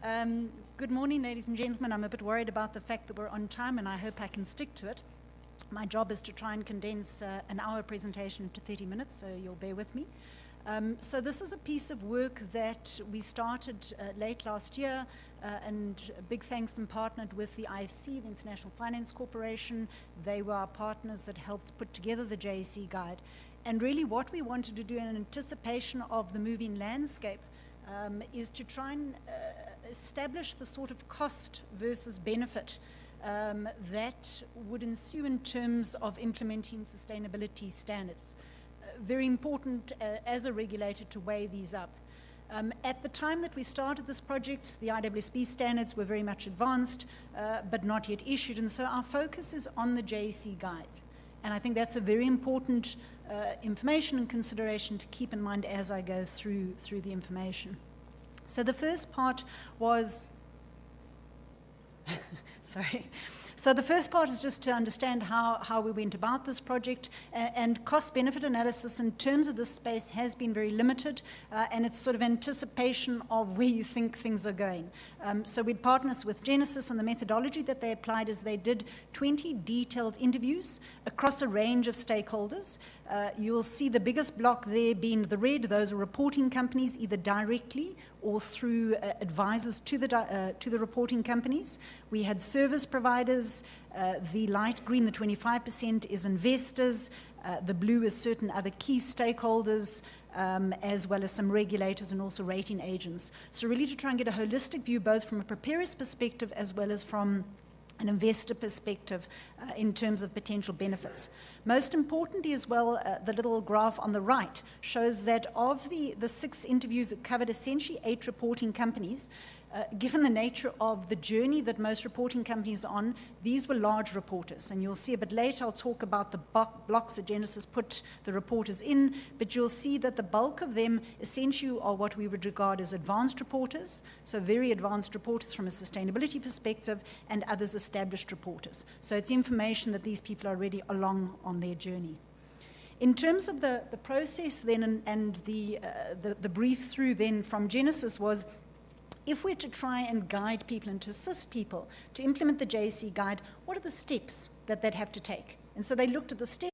Good morning, ladies and gentlemen. I'm a bit worried about the fact that we're on time, and I hope I can stick to it. My job is to try and condense an hour presentation into 30 minutes, so you'll bear with me. So this is a piece of work that we started late last year, and big thanks and partnered with the IFC, the International Finance Corporation. They were our partners that helped put together the JSE guide. And really what we wanted to do in anticipation of the moving landscape is to try and establish the sort of cost versus benefit that would ensue in terms of implementing sustainability standards. Very important as a regulator to weigh these up. At the time that we started this project, the IWSB standards were very much advanced, but not yet issued, and so our focus is on the JSE guide. And I think that's a very important information and consideration to keep in mind as I go through the information. So the first part was, sorry. So the first part is just to understand how we went about this project, and cost-benefit analysis in terms of this space has been very limited, and it's sort of anticipation of where you think things are going. So we'd partnered with Genesis, and the methodology that they applied is they did 20 detailed interviews across a range of stakeholders. You will see the biggest block there being the red. Those are reporting companies, either directly or through advisors to the reporting companies. We had service providers. The light green, the 25%, is investors. The blue is certain other key stakeholders, as well as some regulators and also rating agents. So really to try and get a holistic view, both from a preparer's perspective as well as from an investor perspective in terms of potential benefits. Most importantly as well, the little graph on the right shows that of the 6 interviews that covered essentially 8 reporting companies, given the nature of the journey that most reporting companies are on, these were large reporters. And you'll see a bit later, I'll talk about the blocks that Genesis put the reporters in, but you'll see that the bulk of them essentially are what we would regard as advanced reporters, so very advanced reporters from a sustainability perspective, and others established reporters. So it's information that these people are already along on their journey. In terms of the process then and the brief through then from Genesis was, if we're to try and guide people and to assist people to implement the JSE guide, what are the steps that they'd have to take? And so they looked at the steps.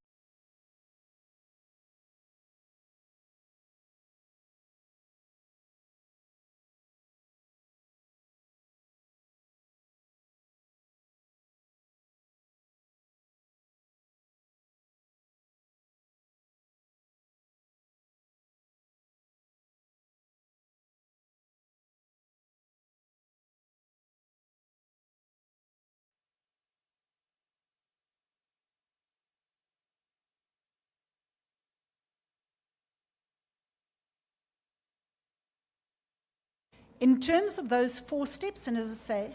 In terms of those 4 steps, and as I say,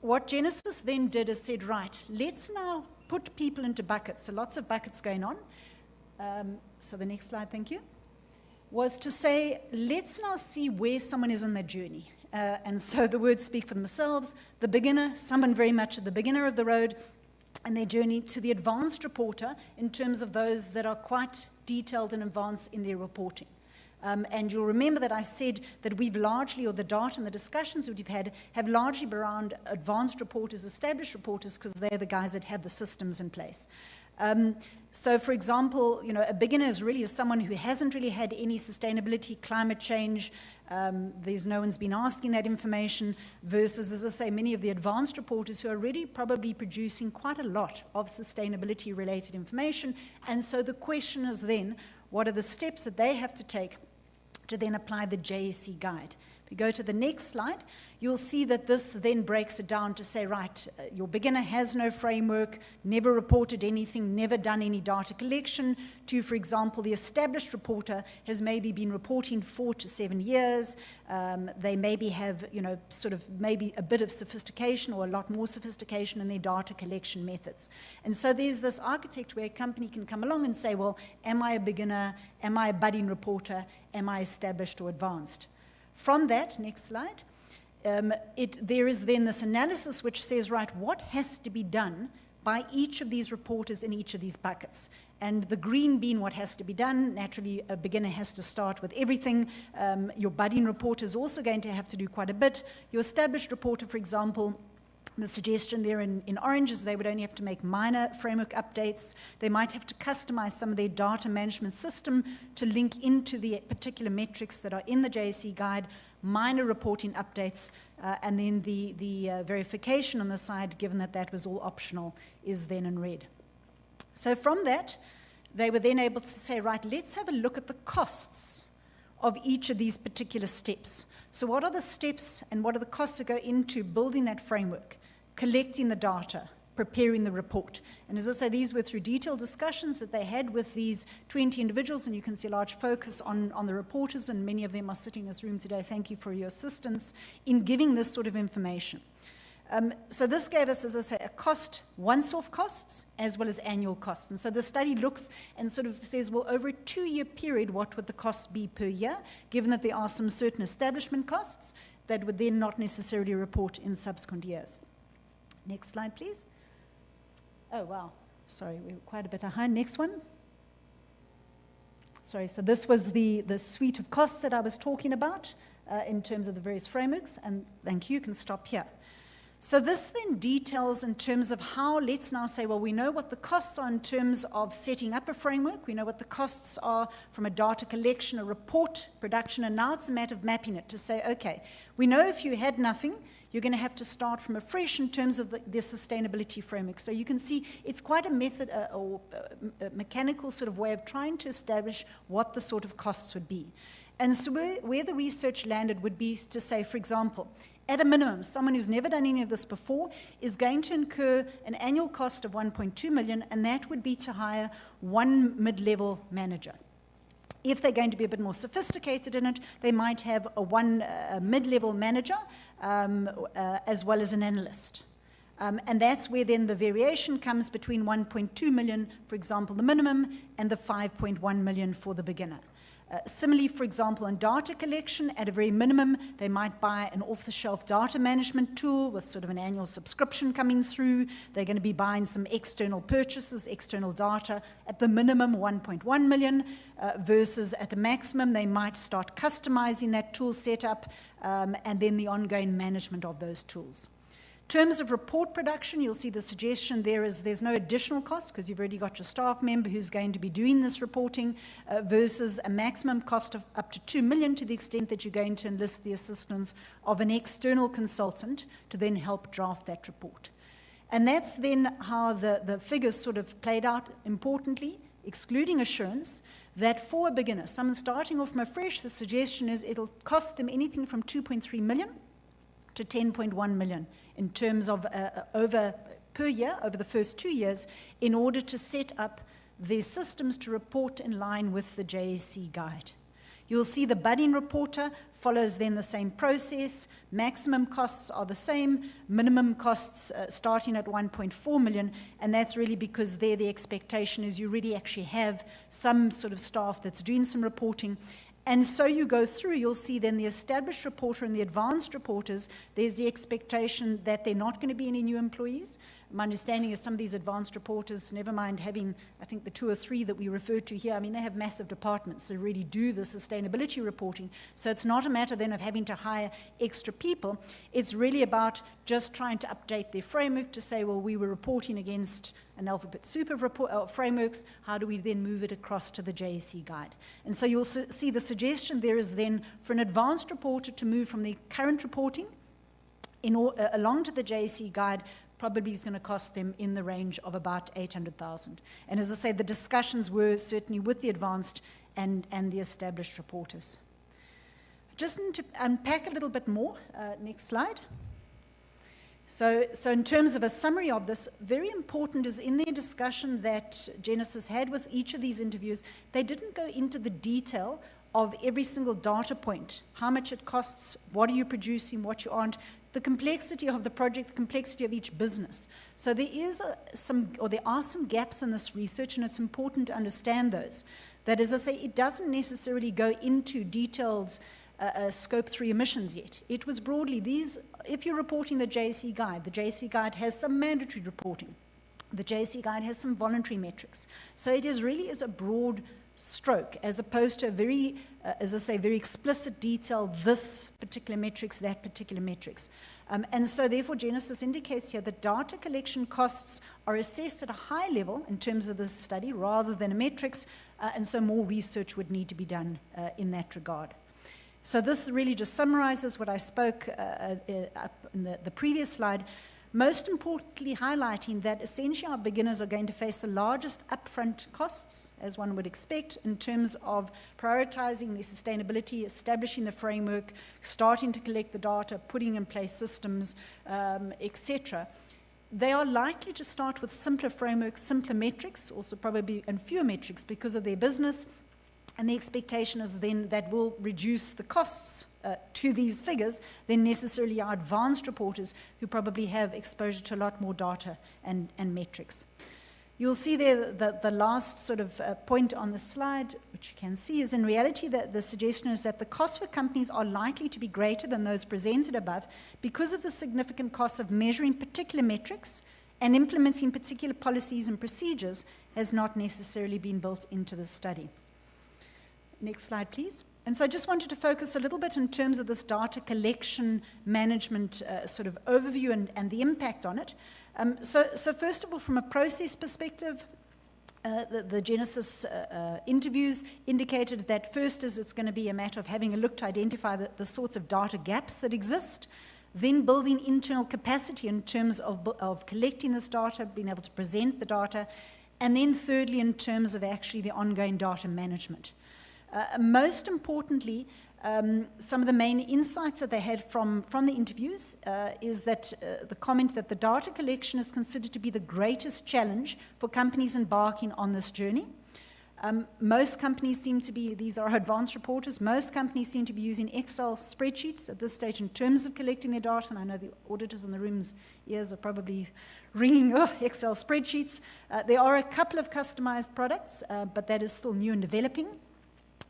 what Genesis then did is said, right, let's now put people into buckets. So lots of buckets going on. So the next slide, thank you, was to say, let's now see where someone is on their journey. And so the words speak for themselves. The beginner, someone very much at the beginner of the road, and their journey to the advanced reporter in terms of those that are quite detailed and advanced in their reporting. And you'll remember that I said that we've largely, or the data and the discussions that we've had, have largely been around advanced reporters, established reporters, because they're the guys that have the systems in place. So, for example, you know, a beginner is really someone who hasn't really had any sustainability, climate change. There's no one's been asking that information, versus, as I say, many of the advanced reporters who are already probably producing quite a lot of sustainability-related information. And so the question is then, what are the steps that they have to take to then apply the JSE guide? If you go to the next slide, you'll see that this then breaks it down to say, right, your beginner has no framework, never reported anything, never done any data collection, to, for example, the established reporter has maybe been reporting 4 to 7 years. They maybe have, you know, sort of maybe a bit of sophistication or a lot more sophistication in their data collection methods. And so there's this architect where a company can come along and say, well, am I a beginner? Am I a budding reporter? Am I established or advanced? From that, next slide, there is then this analysis which says, right, what has to be done by each of these reporters in each of these buckets? And the green being what has to be done. Naturally, a beginner has to start with everything. Your budding reporter is also going to have to do quite a bit. Your established reporter, for example, the suggestion there in orange is they would only have to make minor framework updates. They might have to customize some of their data management system to link into the particular metrics that are in the JSE guide, minor reporting updates, and then the verification on the side, given that that was all optional, is then in red. So from that, they were then able to say, right, let's have a look at the costs of each of these particular steps. So what are the steps and what are the costs that go into building that framework, collecting the data, preparing the report? And as I say, these were through detailed discussions that they had with these 20 individuals, and you can see a large focus on the reporters, and many of them are sitting in this room today. Thank you for your assistance in giving this sort of information. So this gave us, as I say, a cost, once-off costs, as well as annual costs. And so the study looks and sort of says, well, over a 2-year period, what would the costs be per year, given that there are some certain establishment costs that would then not necessarily report in subsequent years. Next slide, please. Oh, wow. Sorry, we're quite a bit behind. Next one. Sorry, so this was the suite of costs that I was talking about in terms of the various frameworks. And thank you, you can stop here. So this then details in terms of how, let's now say, well, we know what the costs are in terms of setting up a framework. We know what the costs are from a data collection, a report, production, and now it's a matter of mapping it to say, okay, we know if you had nothing, you're going to have to start from afresh in terms of the sustainability framework. So you can see it's quite a method or a mechanical sort of way of trying to establish what the sort of costs would be. And so where the research landed would be to say, for example, at a minimum, someone who's never done any of this before is going to incur an annual cost of 1.2 million, and that would be to hire one mid-level manager. If they're going to be a bit more sophisticated in it, they might have a mid-level manager as well as an analyst. And that's where then the variation comes between 1.2 million, for example, the minimum, and the 5.1 million for the beginner. Similarly, for example, in data collection, at a very minimum, they might buy an off-the-shelf data management tool with sort of an annual subscription coming through. They're going to be buying some external purchases, external data, at the minimum 1.1 million, versus at a maximum, they might start customizing that tool setup, and then the ongoing management of those tools. In terms of report production, you'll see the suggestion there is there's no additional cost because you've already got your staff member who's going to be doing this reporting versus a maximum cost of up to 2 million to the extent that you're going to enlist the assistance of an external consultant to then help draft that report. And that's then how the figures sort of played out importantly, excluding assurance, that for a beginner, someone starting off from afresh, the suggestion is it'll cost them anything from 2.3 million to 10.1 million in terms of per year, over the first 2 years, in order to set up their systems to report in line with the JSE guide. You'll see the budding reporter follows then the same process. Maximum costs are the same, minimum costs starting at 1.4 million, and that's really because there the expectation is you really actually have some sort of staff that's doing some reporting. And so you go through, you'll see then the established reporter and the advanced reporters, there's the expectation that they're not going to be any new employees. My understanding is some of these advanced reporters, never mind having, I think, the 2 or 3 that we referred to here, I mean, they have massive departments that really do the sustainability reporting. So it's not a matter then of having to hire extra people. It's really about just trying to update their framework to say, well, we were reporting against an alphabet soup of frameworks. How do we then move it across to the JSE guide? And so you'll see the suggestion there is then for an advanced reporter to move from the current reporting along to the JSE guide, probably is going to cost them in the range of about 800,000. And as I say, the discussions were certainly with the advanced and the established reporters. Just to unpack a little bit more, next slide. So in terms of a summary of this, very important is in their discussion that Genesis had with each of these interviews, they didn't go into the detail of every single data point, how much it costs, what are you producing, what you aren't, the complexity of the project, the complexity of each business. So there are some gaps in this research, and it's important to understand those. That, as I say, it doesn't necessarily go into detailed Scope 3 emissions yet. It was broadly these, if you're reporting the JSE guide has some mandatory reporting. The JSE guide has some voluntary metrics. So it really is a broad stroke, as opposed to a very, as I say, very explicit detail, this particular metrics, that particular metrics. And so therefore Genesis indicates here that data collection costs are assessed at a high level in terms of this study rather than a metrics, and so more research would need to be done in that regard. So this really just summarizes what I spoke up in the previous slide, most importantly highlighting that essentially our beginners are going to face the largest upfront costs, as one would expect, in terms of prioritizing their sustainability, establishing the framework, starting to collect the data, putting in place systems, etc. They are likely to start with simpler frameworks, simpler metrics, also probably and fewer metrics because of their business. And the expectation is then that will reduce the costs to these figures than necessarily our advanced reporters who probably have exposure to a lot more data and metrics. You'll see there the last sort of point on the slide, which you can see, is in reality that the suggestion is that the costs for companies are likely to be greater than those presented above because of the significant costs of measuring particular metrics and implementing particular policies and procedures has not necessarily been built into the study. Next slide, please. And so I just wanted to focus a little bit in terms of this data collection management sort of overview and the impact on it. So first of all, from a process perspective, the Genesis interviews indicated that first is it's going to be a matter of having a look to identify the sorts of data gaps that exist, then building internal capacity in terms of collecting this data, being able to present the data, and then thirdly in terms of actually the ongoing data management. Most importantly, some of the main insights that they had from the interviews is that the comment that the data collection is considered to be the greatest challenge for companies embarking on this journey. Most companies seem to be, these are advanced reporters, most companies seem to be using Excel spreadsheets at this stage in terms of collecting their data, and I know the auditors in the room's ears are probably ringing, oh, Excel spreadsheets. There are a couple of customized products, but that is still new and developing.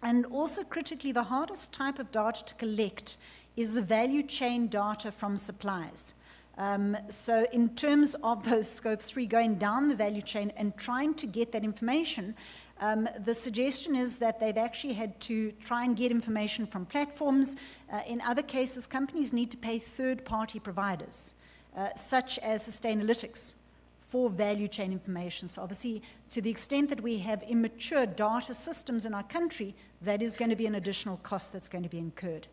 And also critically, the hardest type of data to collect is the value chain data from suppliers. So in terms of those scope 3, going down the value chain and trying to get that information, the suggestion is that they've actually had to try and get information from platforms. In other cases, companies need to pay third-party providers, such as Sustainalytics, for value chain information. So obviously, to the extent that we have immature data systems in our country, that is going to be an additional cost that's going to be incurred.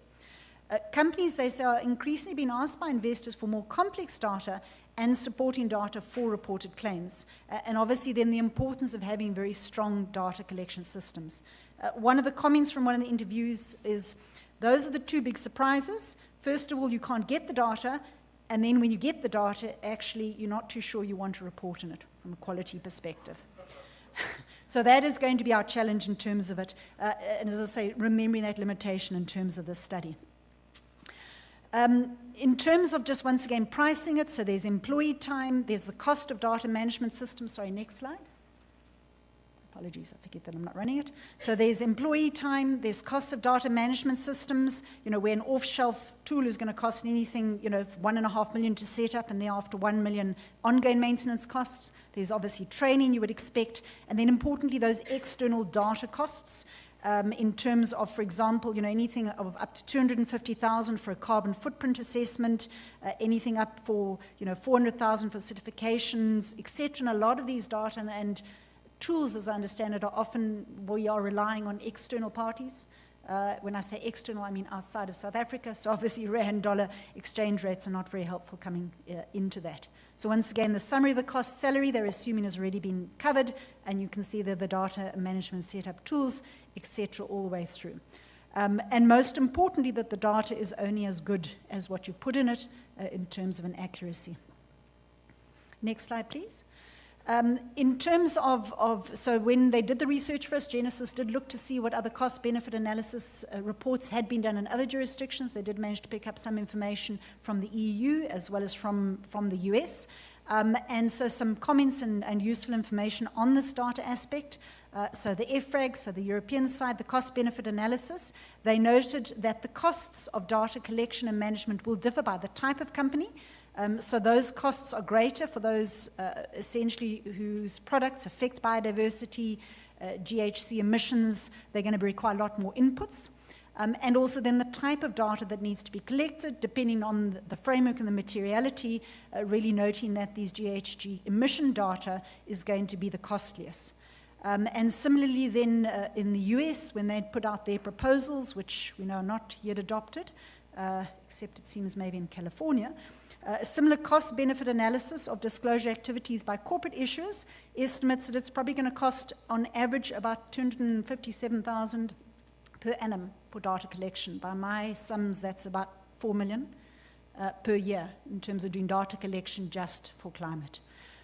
Companies, they say, are increasingly being asked by investors for more complex data and supporting data for reported claims. And obviously then the importance of having very strong data collection systems. One of the comments from one of the interviews is, those are the two big surprises. First of all, you can't get the data, and then when you get the data, actually you're not too sure you want to report on it from a quality perspective. So that is going to be our challenge in terms of it, and as I say, remembering that limitation in terms of this study. In terms of just once again pricing it, so there's employee time, there's the cost of data management systems. Sorry, next slide. Apologies, I forget that I'm not running it. So there's employee time, there's costs of data management systems, where an off-shelf tool is going to cost anything, $1.5 million to set up, and thereafter $1 million ongoing maintenance costs. There's obviously training you would expect, and then importantly, those external data costs. In terms of, for example, anything of up to $250,000 for a carbon footprint assessment, anything up for, $400,000 for certifications, etc. And a lot of these data and tools, as I understand it, are often, we are relying on external parties. When I say external, I mean outside of South Africa. So obviously, rand-dollar exchange rates are not very helpful coming into that. So once again, the summary of the cost salary they're assuming has already been covered, and you can see there the data management setup tools, etc., all the way through. And most importantly, that the data is only as good as what you've put in it in terms of an accuracy. Next slide, please. In terms of, so when they did the research for us, Genesis did look to see what other cost-benefit analysis reports had been done in other jurisdictions. They did manage to pick up some information from the EU as well as from the US. And so some comments and useful information on this data aspect. So the EFRAG, so the European side, the cost-benefit analysis, they noted that the costs of data collection and management will differ by the type of company. So those costs are greater for those essentially whose products affect biodiversity, GHG emissions. They're going to require a lot more inputs. And also then the type of data that needs to be collected, depending on the framework and the materiality, really noting that these GHG emission data is going to be the costliest. And similarly then in the US, when they put out their proposals, which we know are not yet adopted, except it seems maybe in California, a similar cost-benefit analysis of disclosure activities by corporate issuers estimates that it's probably going to cost on average about $257,000 per annum for data collection. By my sums, that's about 4 million per year in terms of doing data collection just for climate.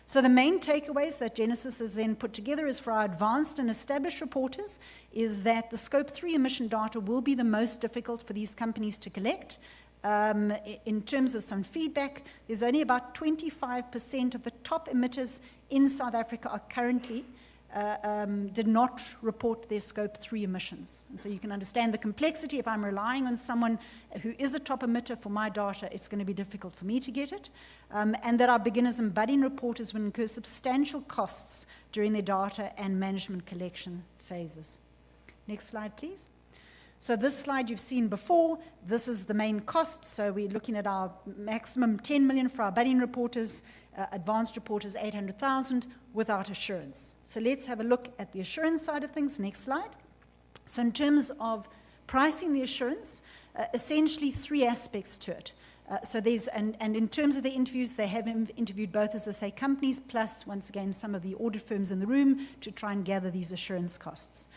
So the main takeaways that Genesis has then put together is for our advanced and established reporters is that the Scope 3 emission data will be the most difficult for these companies to collect. In terms of some feedback, there's only about 25% of the top emitters in South Africa are currently did not report their Scope 3 emissions. And so you can understand the complexity. If I'm relying on someone who is a top emitter for my data, it's going to be difficult for me to get it. And that our beginners and budding reporters will incur substantial costs during their data and management collection phases. Next slide, please. So this slide you've seen before. This is the main cost. So we're looking at our maximum 10 million for our budding reporters, advanced reporters 800,000 without assurance. So let's have a look at the assurance side of things. Next slide. So in terms of pricing the assurance, essentially three aspects to it. So there's, and in terms of the interviews, they have interviewed both, as I say, companies, plus once again some of the audit firms in the room to try and gather these assurance costs.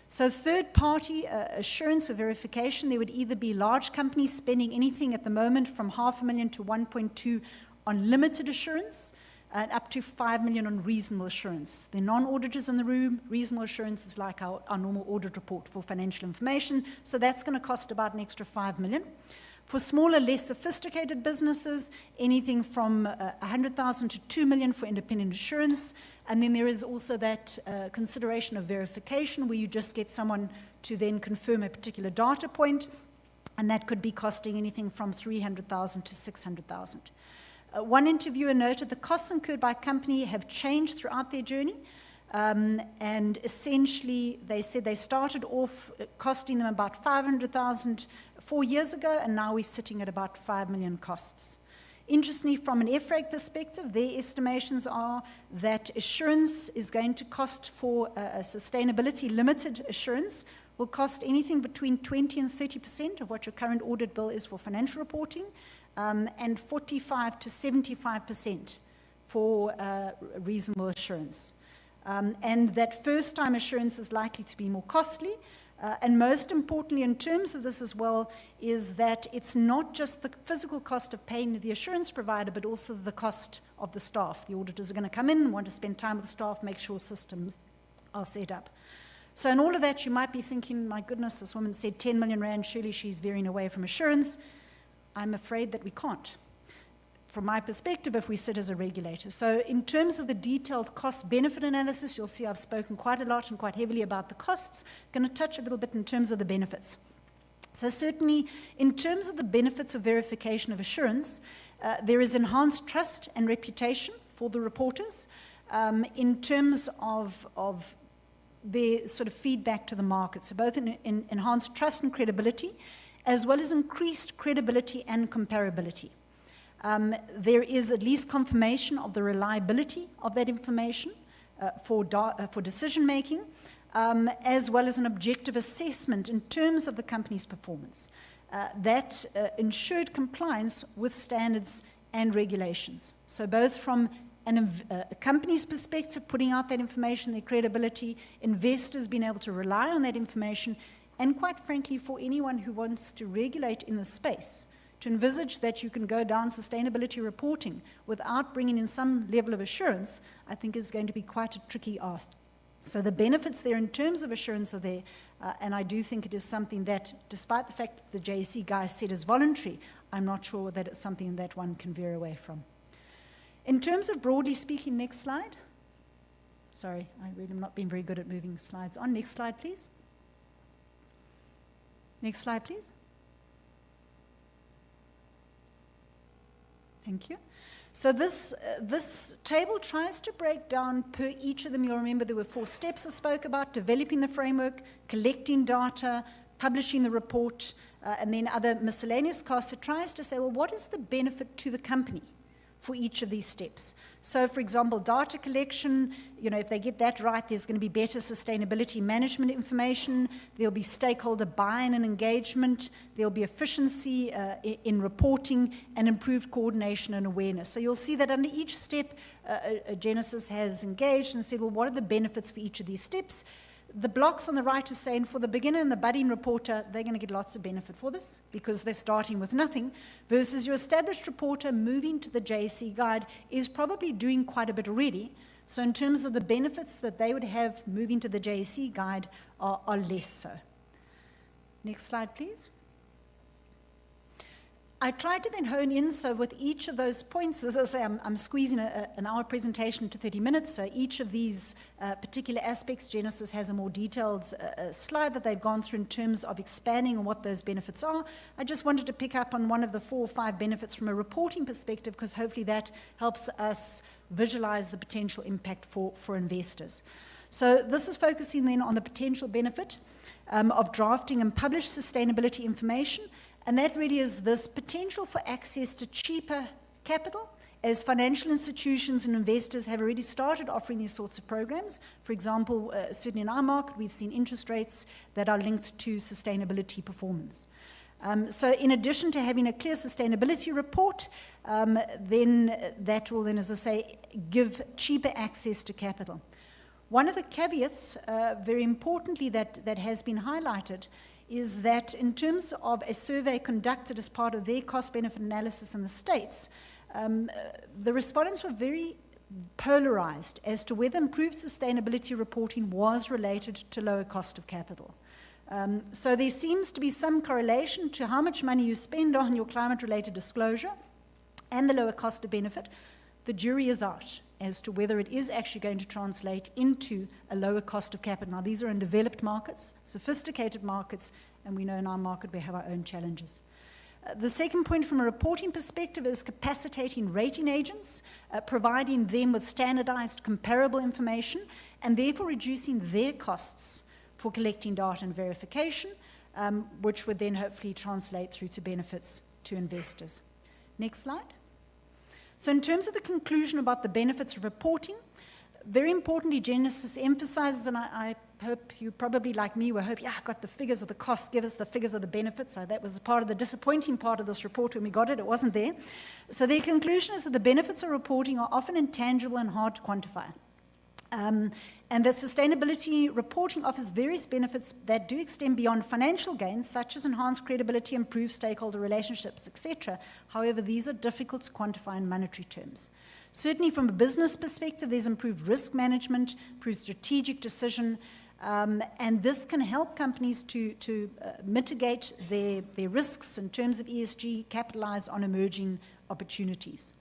So third-party assurance or verification, there would either be large companies spending anything at the moment from 500,000 to 1.2 on limited assurance, and up to 5 million on reasonable assurance. The non-auditors in the room, reasonable assurance is like our normal audit report for financial information, so that's going to cost about an extra 5 million. For smaller, less sophisticated businesses, anything from 100,000 to 2 million for independent assurance. And then there is also that consideration of verification where you just get someone to then confirm a particular data point, and that could be costing anything from 300,000 to 600,000. One interviewer noted the costs incurred by a company have changed throughout their journey, and essentially they said they started off costing them about 500,000 4 years ago, and now we're sitting at about 5 million costs. Interestingly, from an FRAG perspective, their estimations are that assurance is going to cost for a sustainability limited assurance will cost anything between 20 and 30% of what your current audit bill is for financial reporting, and 45 to 75% for reasonable assurance. And that first-time assurance is likely to be more costly. And most importantly, in terms of this as well, is that it's not just the physical cost of paying the assurance provider, but also the cost of the staff. The auditors are going to come in and want to spend time with the staff, make sure systems are set up. So in all of that, you might be thinking, my goodness, this woman said 10 million rand, surely she's veering away from assurance. I'm afraid that we can't, from my perspective, if we sit as a regulator. So in terms of the detailed cost-benefit analysis, you'll see I've spoken quite a lot and quite heavily about the costs. I'm going to touch a little bit in terms of the benefits. So certainly, in terms of the benefits of verification of assurance, there is enhanced trust and reputation for the reporters in terms of their sort of feedback to the market. So both in enhanced trust and credibility, as well as increased credibility and comparability. There is at least confirmation of the reliability of that information for decision-making, as well as an objective assessment in terms of the company's performance. That ensured compliance with standards and regulations. So both from a company's perspective, putting out that information, their credibility, investors being able to rely on that information, and quite frankly, for anyone who wants to regulate in the space, to envisage that you can go down sustainability reporting without bringing in some level of assurance, I think is going to be quite a tricky ask. So the benefits there in terms of assurance are there, and I do think it is something that, despite the fact that the JSE guys said is voluntary, I'm not sure that it's something that one can veer away from. In terms of broadly speaking, next slide. Sorry, I really am not being very good at moving slides on. Next slide, please. Next slide, please. Thank you. So this table tries to break down per each of them. You'll remember there were 4 steps I spoke about: developing the framework, collecting data, publishing the report, and then other miscellaneous costs. It tries to say, well, what is the benefit to the company for each of these steps? So, for example, data collection, if they get that right, there's going to be better sustainability management information, there'll be stakeholder buy-in and engagement, there'll be efficiency in reporting, and improved coordination and awareness. So you'll see that under each step, Genesis has engaged and said, well, what are the benefits for each of these steps? The blocks on the right are saying for the beginner and the budding reporter, they're going to get lots of benefit for this because they're starting with nothing, versus your established reporter moving to the JSE guide is probably doing quite a bit already. So in terms of the benefits that they would have moving to the JSE guide are less so. Next slide, please. I tried to then hone in, so with each of those points, as I say, I'm squeezing an hour presentation into 30 minutes, so each of these particular aspects, Genesis has a more detailed slide that they've gone through in terms of expanding on what those benefits are. I just wanted to pick up on one of the 4 or 5 benefits from a reporting perspective, because hopefully that helps us visualize the potential impact for investors. So this is focusing then on the potential benefit of drafting and published sustainability information. And that really is this potential for access to cheaper capital, as financial institutions and investors have already started offering these sorts of programs. For example, certainly in our market, we've seen interest rates that are linked to sustainability performance. So in addition to having a clear sustainability report, then that will then, as I say, give cheaper access to capital. One of the caveats, very importantly, that has been highlighted is that in terms of a survey conducted as part of their cost-benefit analysis in the States, the respondents were very polarized as to whether improved sustainability reporting was related to lower cost of capital. So there seems to be some correlation to how much money you spend on your climate-related disclosure and the lower cost of benefit. The jury is out as to whether it is actually going to translate into a lower cost of capital. Now, these are in developed markets, sophisticated markets, and we know in our market we have our own challenges. The second point from a reporting perspective is capacitating rating agents, providing them with standardized comparable information, and therefore reducing their costs for collecting data and verification, which would then hopefully translate through to benefits to investors. Next slide. So in terms of the conclusion about the benefits of reporting, very importantly, Genesis emphasizes, and I hope you probably, like me, were hoping, I got the figures of the cost, give us the figures of the benefits. So that was part of the disappointing part of this report when we got it. It wasn't there. So their conclusion is that the benefits of reporting are often intangible and hard to quantify. And that sustainability reporting offers various benefits that do extend beyond financial gains, such as enhanced credibility, improved stakeholder relationships, etc. However, these are difficult to quantify in monetary terms. Certainly from a business perspective, there's improved risk management, improved strategic decision, and this can help companies to mitigate their risks in terms of ESG, capitalize on emerging opportunities.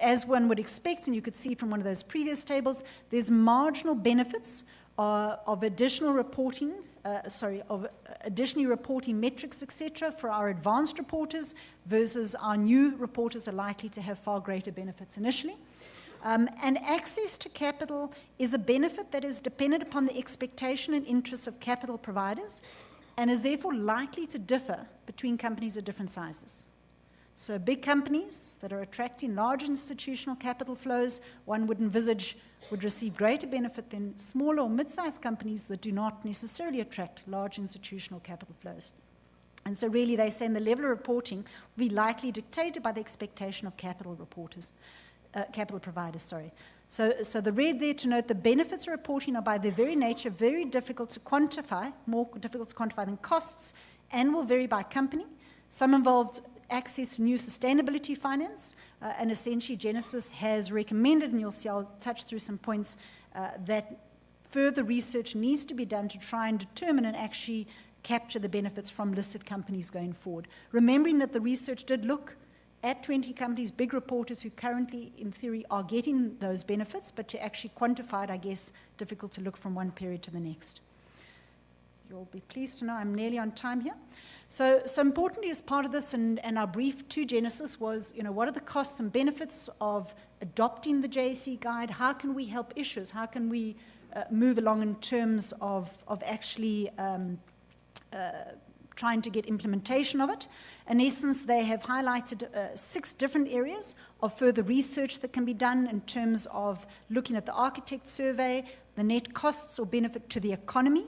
As one would expect, and you could see from one of those previous tables, there's marginal benefits of additionally reporting metrics, etc., for our advanced reporters, versus our new reporters are likely to have far greater benefits initially. And access to capital is a benefit that is dependent upon the expectation and interests of capital providers, and is therefore likely to differ between companies of different sizes. So big companies that are attracting large institutional capital flows, one would envisage would receive greater benefit than smaller or mid-sized companies that do not necessarily attract large institutional capital flows. And so really they say the level of reporting will be likely dictated by the expectation of capital providers. So the red there to note the benefits of reporting are by their very nature very difficult to quantify, more difficult to quantify than costs, and will vary by company. Some involved access to new sustainability finance, and essentially Genesis has recommended, and you'll see I'll touch through some points, that further research needs to be done to try and determine and actually capture the benefits from listed companies going forward. Remembering that the research did look at 20 companies, big reporters who currently, in theory, are getting those benefits, but to actually quantify it, I guess, difficult to look from one period to the next. You'll be pleased to know I'm nearly on time here. So importantly, as part of this, and our brief to Genesis was, what are the costs and benefits of adopting the JSE guide? How can we help issuers? How can we move along in terms of actually trying to get implementation of it? In essence, they have highlighted 6 different areas of further research that can be done in terms of looking at the architect survey, the net costs or benefit to the economy,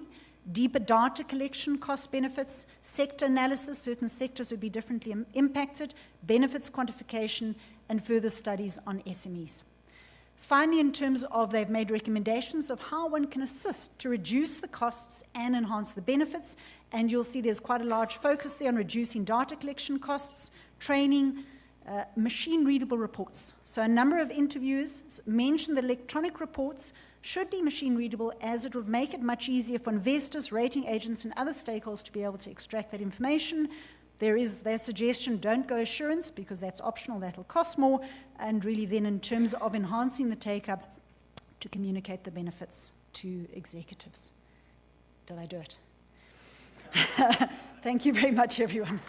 deeper data collection, cost benefits, sector analysis, certain sectors would be differently impacted, benefits quantification, and further studies on SMEs. Finally, in terms of, they've made recommendations of how one can assist to reduce the costs and enhance the benefits, and you'll see there's quite a large focus there on reducing data collection costs, training, machine-readable reports. So a number of interviewers mentioned that electronic reports should be machine-readable, as it would make it much easier for investors, rating agents, and other stakeholders to be able to extract that information. There is their suggestion, don't go assurance, because that's optional, that'll cost more, and really then in terms of enhancing the take-up, to communicate the benefits to executives. Did I do it? Thank you very much, everyone.